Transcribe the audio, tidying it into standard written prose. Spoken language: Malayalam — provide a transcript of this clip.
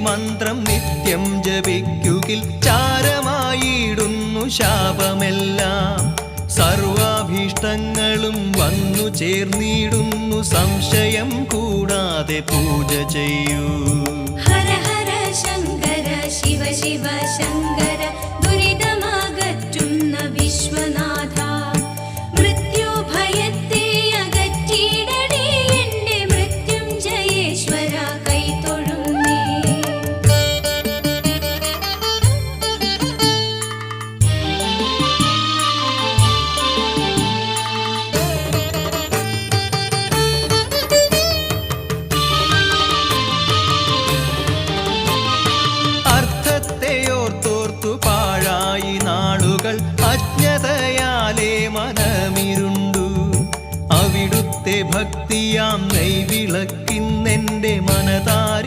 മന്ത്രം നിത്യം ജപിക്കുകിൽ ചാരമായിടുന്നു ശാപമെല്ലാം. സർവാഭീഷ്ടങ്ങളും വന്നു ചേർന്നിടുന്നു, സംശയം കൂടാതെ പൂജ ചെയ്യൂ. ഹര ഹര ശങ്കര ശിവ ശിവ ശങ്കര, ദുരിതമകറ്റുന്ന വിശ്വനാഥ. മൃത്യുഭയത്തെ അകറ്റിയിടണേ, എന്റെ മൃത്യുഞ്ജയേശ്വര കൈതൊഴുന്നേ. അർത്ഥത്തെയോർത്തോർത്തു പാഴായി നാളുകൾ, അജ്ഞതയാലേ മനമിരുണ്ടു. അവിടുത്തെ ഭക്തിയാം നെയ്വിളക്കിന്നെന്റെ മനതാരി